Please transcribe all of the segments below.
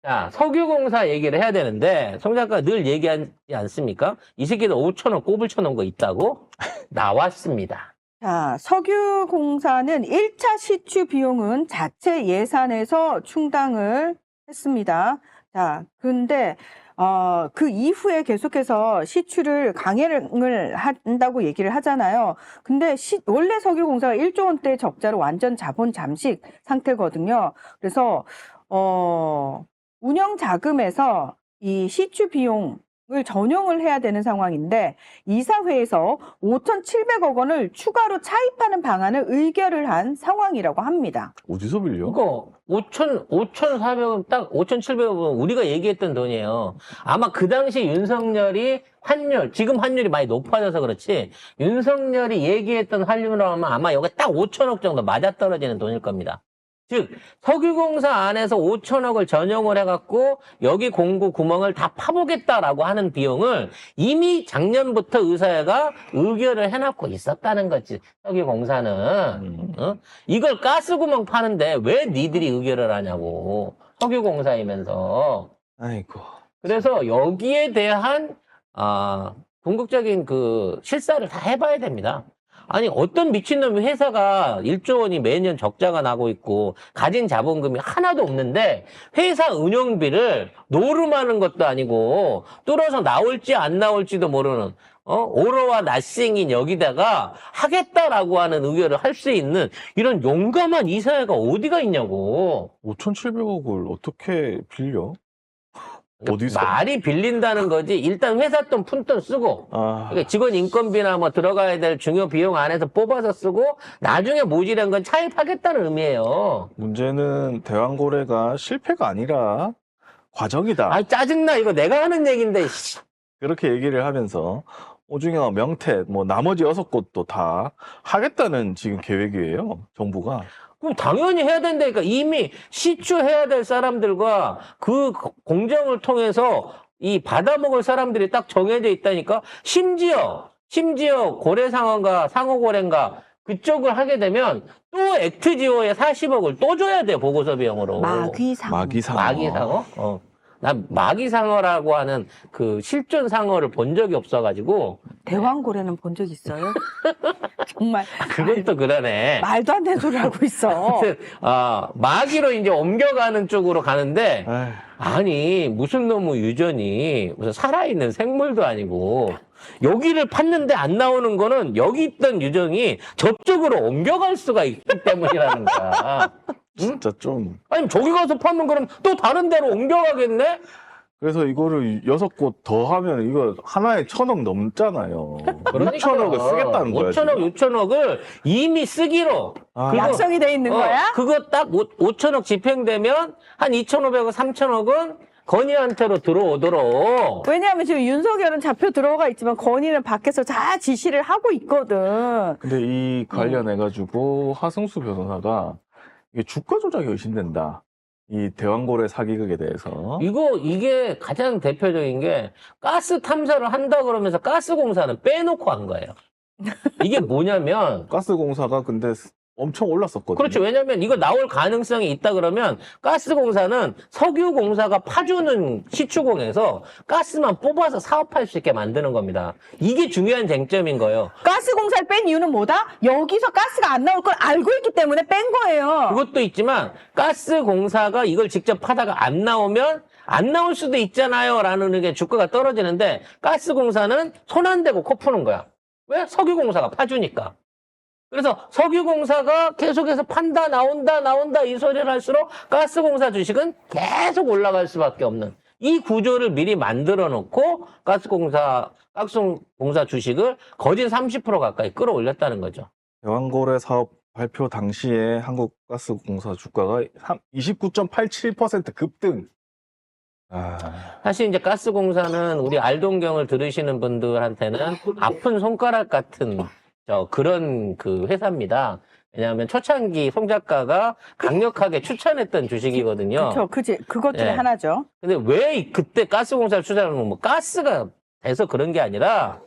자, 석유공사 얘기를 해야 되는데, 송 작가가 늘 얘기하지 않습니까? 이 새끼들 5천억 꼬불 쳐놓은 거 있다고? 나왔습니다. 자, 석유공사는 1차 시추 비용은 자체 예산에서 충당을 했습니다. 자, 근데 그 이후에 계속해서 시추를 강행을 한다고 얘기를 하잖아요. 근데 원래 석유공사가 1조 원대 적자로 완전 자본 잠식 상태거든요. 그래서 운영 자금에서 이 시추 비용을 전용을 해야 되는 상황인데 이사회에서 5,700억 원을 추가로 차입하는 방안을 의결을 한 상황이라고 합니다. 어디서 빌려? 이거 5,400원 딱 5,700원 우리가 얘기했던 돈이에요. 아마 그 당시 윤석열이 지금 환율이 많이 높아져서 그렇지 윤석열이 얘기했던 환율로 하면 아마 여기 딱 5천억 정도 맞아떨어지는 돈일 겁니다. 즉 석유공사 안에서 5천억을 전용을 해갖고 여기 공구 구멍을 다 파보겠다라고 하는 비용을 이미 작년부터 의사회가 의결을 해놓고 있었다는 거지. 석유공사는 이걸 가스구멍 파는데 왜 니들이 의결을 하냐고. 석유공사이면서. 아이고. 그래서 여기에 대한 궁극적인 그 실사를 다 해봐야 됩니다. 아니 어떤 미친놈이 회사가 1조 원이 매년 적자가 나고 있고 가진 자본금이 하나도 없는데 회사 운영비를 노름하는 것도 아니고 뚫어서 나올지 안 나올지도 모르는 오로와 낫싱인 여기다가 하겠다라고 하는 의결을 할 수 있는 이런 용감한 이사회가 어디가 있냐고. 5,700억을 어떻게 빌려? 어디서? 말이 빌린다는 거지. 일단 회사 돈 푼돈 쓰고 그러니까 직원 인건비나 뭐 들어가야 될 중요 비용 안에서 뽑아서 쓰고 나중에 모자란 건 차입하겠다는 의미예요. 문제는 대왕고래가 실패가 아니라 과정이다. 아 짜증나. 이거 내가 하는 얘기인데. 그렇게 얘기를 하면서 오중영, 명태, 뭐 나머지 6곳도 다 하겠다는 지금 계획이에요. 정부가. 그럼 당연히 해야 된다니까. 이미 시추해야 될 사람들과 그 공정을 통해서 이 받아먹을 사람들이 딱 정해져 있다니까. 심지어 고래상어인가 상어고래인가 그쪽을 하게 되면 또 액트지오에 40억을 또 줘야 돼. 보고서 비용으로. 마귀상어. 마귀상어? 난 마귀상어라고 하는 그 실존 상어를 본 적이 없어가지고. 대왕고래는 본 적 있어요? 정말 그건 또 그러네. 말도 안 되는 소리를 하고 있어. 마귀로 이제 옮겨가는 쪽으로 가는데, 에휴. 아니, 무슨 놈의 유전이 무슨 살아있는 생물도 아니고, 여기를 팠는데 안 나오는 거는 여기 있던 유전이 저쪽으로 옮겨갈 수가 있기 때문이라는 거야. 진짜 좀. 아니, 저기 가서 파면 그럼 또 다른 데로 옮겨가겠네? 그래서 이거를 6곳 더 하면 이거 하나에 1,000억 넘잖아요. 그러니까 6천억을 쓰겠다는 거야. 5천억, 6천억을 이미 쓰기로. 그거- 약속이 돼 있는 거야? 그거 딱 5천억 집행되면 한 2,500억, 3천억은 건희한테로 들어오도록. 왜냐하면 지금 윤석열은 잡혀 들어가 있지만 건의는 밖에서 다 지시를 하고 있거든. 근데 이 관련해가지고 하승수 변호사가 이게 주가 조작이 의심된다. 이 대왕고래 사기극에 대해서. 이게 가장 대표적인 게 가스 탐사를 한다 그러면서 가스공사는 빼놓고 한 거예요. 이게 뭐냐면 가스공사가 근데 엄청 올랐었거든요. 그렇죠. 왜냐면 이거 나올 가능성이 있다 그러면 가스공사는 석유공사가 파주는 시추공에서 가스만 뽑아서 사업할 수 있게 만드는 겁니다. 이게 중요한 쟁점인 거예요. 가스공사를 뺀 이유는 뭐다? 여기서 가스가 안 나올 걸 알고 있기 때문에 뺀 거예요. 그것도 있지만 가스공사가 이걸 직접 파다가 안 나오면 안 나올 수도 있잖아요 라는 게 주가가 떨어지는데 가스공사는 손 안 대고 코 푸는 거야. 왜? 석유공사가 파주니까. 그래서 석유공사가 계속해서 판다 나온다 이 소리를 할수록 가스공사 주식은 계속 올라갈 수밖에 없는 이 구조를 미리 만들어 놓고 가스공사 주식을 거진 30% 가까이 끌어올렸다는 거죠. 대왕고래 사업 발표 당시에 한국가스공사 주가가 29.87% 급등. 사실 이제 가스공사는 우리 알동경을 들으시는 분들한테는 아픈 손가락 같은 그런 그 회사입니다. 왜냐하면 초창기 송 작가가 강력하게 추천했던 주식이거든요. 그렇죠. 그것 중에 네. 하나죠. 근데 왜 그때 가스공사를 추천하는 뭐 가스가 돼서 그런 게 아니라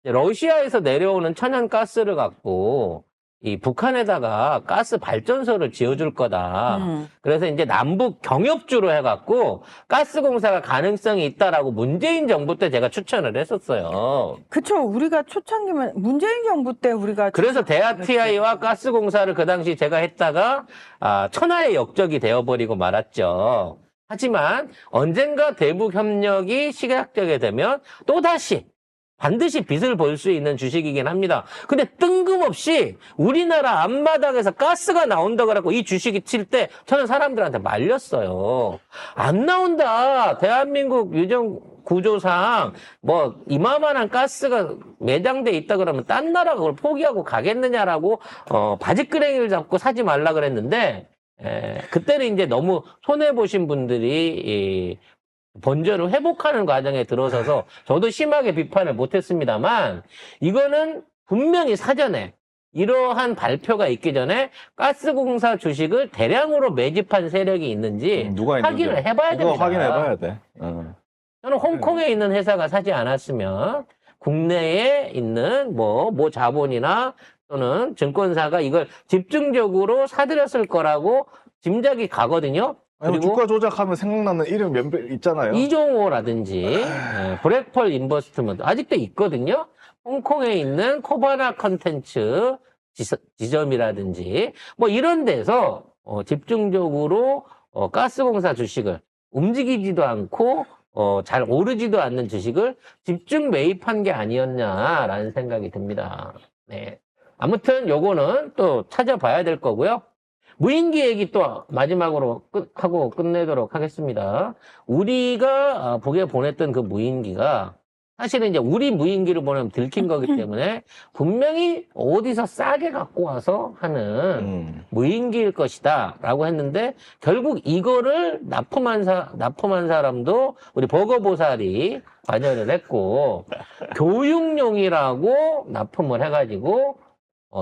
러시아에서 내려오는 천연가스를 갖고 이 북한에다가 가스 발전소를 지어줄 거다. 그래서 이제 남북 경협주로 해갖고 가스공사가 가능성이 있다라고 문재인 정부 때 제가 추천을 했었어요. 그쵸. 우리가 초창기면 문재인 정부 때 우리가 그래서 대아TI와 가스공사를 그 당시 제가 했다가 천하의 역적이 되어버리고 말았죠. 하지만 언젠가 대북 협력이 시작되게 되면 또다시 반드시 빚을 볼 수 있는 주식이긴 합니다. 근데 뜬금없이 우리나라 앞마당에서 가스가 나온다 그래갖고 이 주식이 칠 때 저는 사람들한테 말렸어요. 안 나온다. 대한민국 유정 구조상 뭐 이마만한 가스가 매장돼 있다 그러면 딴 나라가 그걸 포기하고 가겠느냐라고 바지끄레기를 잡고 사지 말라 그랬는데 그때는 이제 너무 손해보신 분들이 본전을 회복하는 과정에 들어서서 저도 심하게 비판을 못했습니다만 이거는 분명히 사전에 이러한 발표가 있기 전에 가스공사 주식을 대량으로 매집한 세력이 있는지 누가 있는지 확인을 해봐야 됩니다. 그거 확인해봐야 돼. 저는 홍콩에 있는 회사가 사지 않았으면 국내에 있는 뭐 자본이나 또는 증권사가 이걸 집중적으로 사들였을 거라고 짐작이 가거든요. 아니, 그리고 주가 조작하면 생각나는 이름 몇몇 있잖아요. 이종호라든지 브렉펄 인버스트먼트 아직도 있거든요. 홍콩에 있는 코바나 컨텐츠 지점이라든지 뭐 이런 데서 집중적으로 가스공사 주식을 움직이지도 않고 잘 오르지도 않는 주식을 집중 매입한 게 아니었냐라는 생각이 듭니다. 네. 아무튼 요거는 또 찾아봐야 될 거고요. 무인기 얘기 또 마지막으로 하고 끝내도록 하겠습니다. 우리가 복에 보냈던 그 무인기가 사실은 이제 우리 무인기를 보내면 들킨 거기 때문에 분명히 어디서 싸게 갖고 와서 하는 무인기일 것이다 라고 했는데 결국 이거를 납품한 사람도 우리 버거보살이 관여를 했고 교육용이라고 납품을 해가지고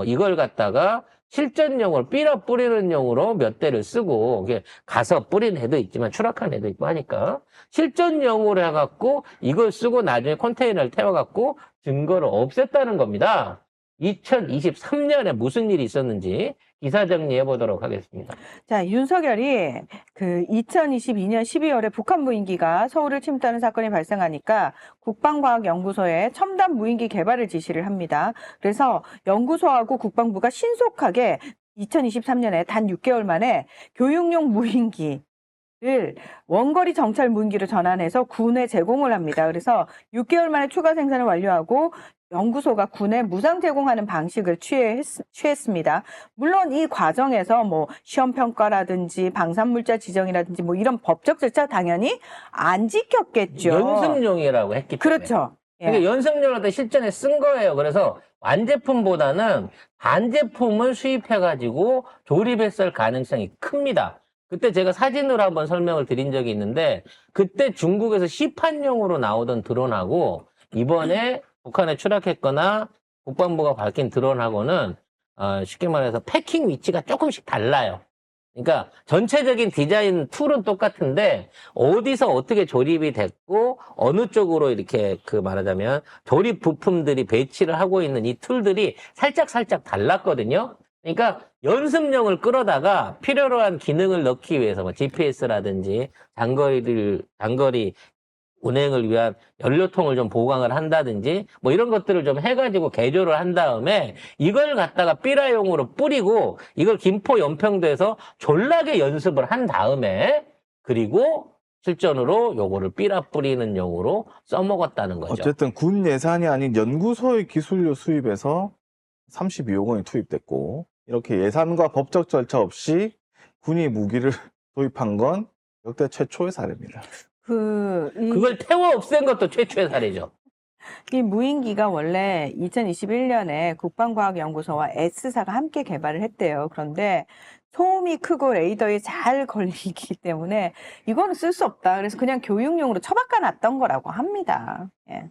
이걸 갖다가 실전용으로 삐라 뿌리는 용으로 몇 대를 쓰고 가서 뿌린 애도 있지만 추락한 애도 있고 하니까 실전용으로 해갖고 이걸 쓰고 나중에 컨테이너를 태워갖고 증거를 없앴다는 겁니다. 2023년에 무슨 일이 있었는지 기사 정리해 보도록 하겠습니다. 자, 윤석열이 그 2022년 12월에 북한 무인기가 서울을 침투하는 사건이 발생하니까 국방과학연구소에 첨단 무인기 개발을 지시를 합니다. 그래서 연구소하고 국방부가 신속하게 2023년에 단 6개월 만에 교육용 무인기를 원거리 정찰 무인기로 전환해서 군에 제공을 합니다. 그래서 6개월 만에 추가 생산을 완료하고 연구소가 군에 무상 제공하는 방식을 취했습니다. 물론 이 과정에서 뭐 시험평가라든지 방사물자 지정이라든지 뭐 이런 법적 절차 당연히 안 지켰겠죠. 연습용이라고 했기 때문에. 그렇죠. 그러니까 연습용을 때 실전에 쓴 거예요. 그래서 완제품보다는 반제품을 수입해가지고 조립했을 가능성이 큽니다. 그때 제가 사진으로 한번 설명을 드린 적이 있는데 그때 중국에서 시판용으로 나오던 드론하고 이번에 북한에 추락했거나 국방부가 밝힌 드론하고는 쉽게 말해서 패킹 위치가 조금씩 달라요. 그러니까 전체적인 디자인 툴은 똑같은데 어디서 어떻게 조립이 됐고 어느 쪽으로 이렇게 말하자면 조립 부품들이 배치를 하고 있는 이 툴들이 살짝 달랐거든요. 그러니까 연습용을 끌어다가 필요로 한 기능을 넣기 위해서 뭐 GPS라든지 장거리 운행을 위한 연료통을 좀 보강을 한다든지 뭐 이런 것들을 좀 해가지고 개조를 한 다음에 이걸 갖다가 삐라용으로 뿌리고 이걸 김포 연평도에서 졸라게 연습을 한 다음에 그리고 실전으로 요거를 삐라 뿌리는 용으로 써먹었다는 거죠. 어쨌든 군 예산이 아닌 연구소의 기술료 수입에서 32억 원이 투입됐고 이렇게 예산과 법적 절차 없이 군이 무기를 도입한 건 역대 최초의 사례입니다. 그걸 태워 없앤 것도 최초의 사례죠. 이 무인기가 원래 2021년에 국방과학연구소와 S사가 함께 개발을 했대요. 그런데 소음이 크고 레이더에 잘 걸리기 때문에 이거는 쓸 수 없다. 그래서 그냥 교육용으로 처박아 놨던 거라고 합니다. 예.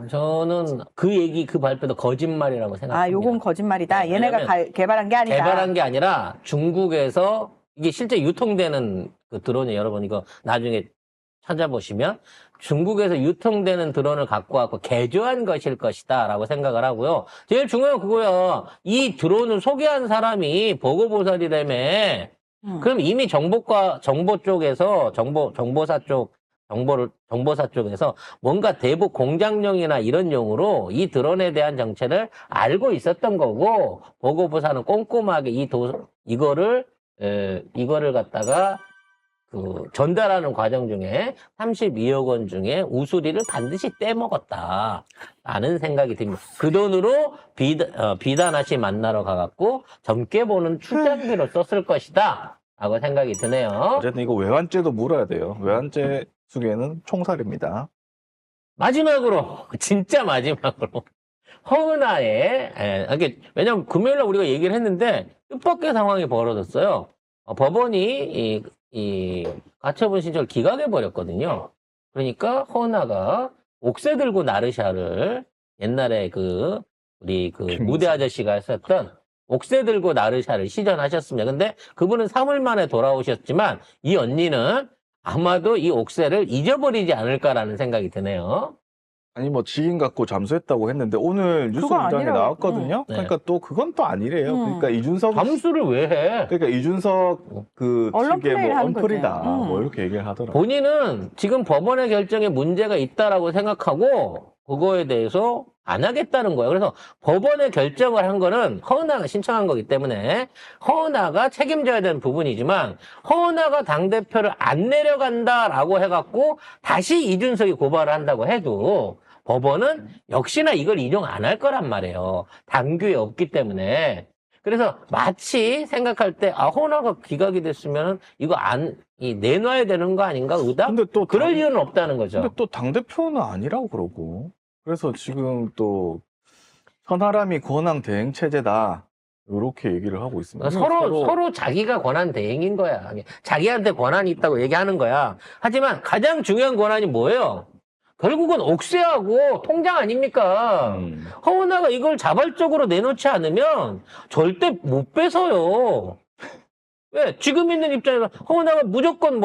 저는 그 발표도 거짓말이라고 생각합니다. 요건 거짓말이다. 네, 얘네가 개발한 게 아니다. 개발한 게 아니라 중국에서 이게 실제 유통되는 그 드론이 여러분 이거 나중에 찾아보시면 중국에서 유통되는 드론을 갖고 와서 개조한 것일 것이다 라고 생각을 하고요. 제일 중요한 건 그거야. 이 드론을 소개한 사람이 보고보살이라며. 그럼 이미 정보 쪽에서 정보사 쪽에서 뭔가 대북 공작용이나 이런 용으로 이 드론에 대한 정체를 알고 있었던 거고, 보고부사는 꼼꼼하게 이거를 갖다가 전달하는 과정 중에 32억 원 중에 우수리를 반드시 떼먹었다 라는 생각이 듭니다. 그 돈으로 비단아씨 만나러 가갖고 젊게 보는 출장비로 썼을 것이다 라고 생각이 드네요. 어쨌든 이거 외환죄도 물어야 돼요. 외환죄 수계는 총살입니다. 마지막으로, 진짜 마지막으로, 허은하의, 왜냐면 금요일날 우리가 얘기를 했는데, 뜻밖의 상황이 벌어졌어요. 법원이 이 가처분 신청을 기각해버렸거든요. 그러니까 허은하가 옥새 들고 나르샤를 옛날에 우리 무대 아저씨가 했었던 옥새 들고 나르샤를 시전하셨습니다. 근데 그분은 3월 만에 돌아오셨지만 이 언니는 아마도 이 옥새를 잊어버리지 않을까라는 생각이 드네요. 아니 뭐 지인 갖고 잠수했다고 했는데 오늘 뉴스 그거 공장에 아니라고. 나왔거든요. 네. 그러니까 또 그건 또 아니래요. 그러니까 이준석 잠수를 왜 해? 그러니까 이준석 언론 측의 플레이를 뭐 하는 언플이다 거지. 뭐 이렇게 얘기를 하더라고요. 본인은 지금 법원의 결정에 문제가 있다라고 생각하고 그거에 대해서 안 하겠다는 거예요. 그래서 법원의 결정을 한 거는 허은하가 신청한 거기 때문에 허은하가 책임져야 되는 부분이지만 허은하가 당대표를 안 내려간다라고 해갖고 다시 이준석이 고발을 한다고 해도 법원은 역시나 이걸 인용 안 할 거란 말이에요. 당규에 없기 때문에. 그래서 마치 생각할 때 허은하가 기각이 됐으면 이거 내놔야 되는 거 아닌가 의다? 근데 또 그럴 이유는 없다는 거죠. 근데 또 당대표는 아니라고 그러고. 그래서 지금 또 천하람이 권한 대행 체제다. 이렇게 얘기를 하고 있습니다. 서로 자기가 권한 대행인 거야. 자기한테 권한이 있다고 얘기하는 거야. 하지만 가장 중요한 권한이 뭐예요? 결국은 옥새하고 통장 아닙니까? 허은하가 이걸 자발적으로 내놓지 않으면 절대 못 뺏어요. 왜? 지금 있는 입장에서 허은하가 무조건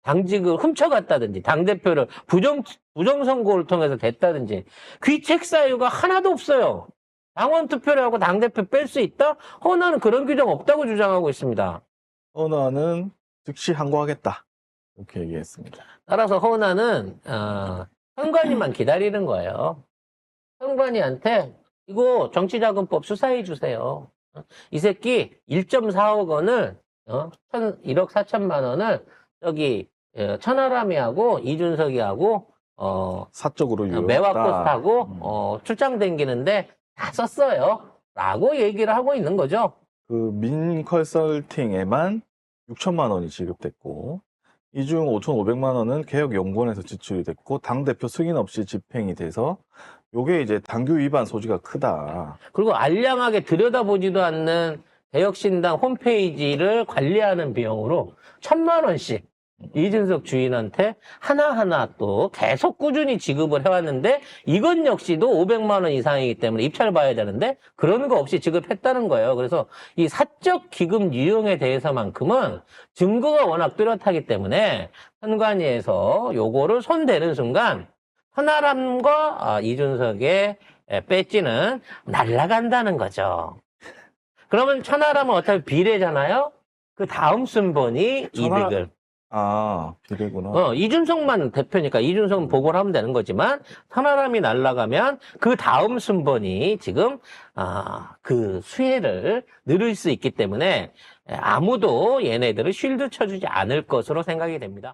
당직을 훔쳐갔다든지 당대표를 부정선거를 통해서 됐다든지 귀책 사유가 하나도 없어요. 당원 투표를 하고 당대표 뺄 수 있다? 허은하는 그런 규정 없다고 주장하고 있습니다. 허은하는 즉시 항고하겠다. 이렇게 얘기했습니다. 따라서 허은하는 선관위만 기다리는 거예요. 선관위한테 이거 정치자금법 수사해 주세요. 이 새끼 1.4억 원을 1억 4천만 원을 천하람이하고 이준석이하고 사적으로 유용했다. 매화꽃 타고 출장 다니는데 다 썼어요. 라고 얘기를 하고 있는 거죠. 민컨설팅에만 6천만 원이 지급됐고 이 중 5,500만 원은 개혁연구원에서 지출이 됐고 당대표 승인 없이 집행이 돼서 요게 이제 당규 위반 소지가 크다. 그리고 알량하게 들여다보지도 않는 개혁신당 홈페이지를 관리하는 비용으로 1,000만 원씩 이준석 주인한테 하나하나 또 계속 꾸준히 지급을 해왔는데 이건 역시도 500만 원 이상이기 때문에 입찰 봐야 되는데 그런 거 없이 지급했다는 거예요. 그래서 이 사적 기금 유용에 대해서만큼은 증거가 워낙 뚜렷하기 때문에 선관위에서 요거를 손대는 순간 천하람과 이준석의 배지는 날아간다는 거죠. 그러면 천하람은 어차피 비례잖아요. 그 다음 순번이 이득을. 비례구나. 이준석만 대표니까 이준석은 보고를 하면 되는 거지만 천하람이 날아가면 그 다음 순번이 지금 그 수혜를 누릴 수 있기 때문에 아무도 얘네들을 쉴드 쳐주지 않을 것으로 생각이 됩니다.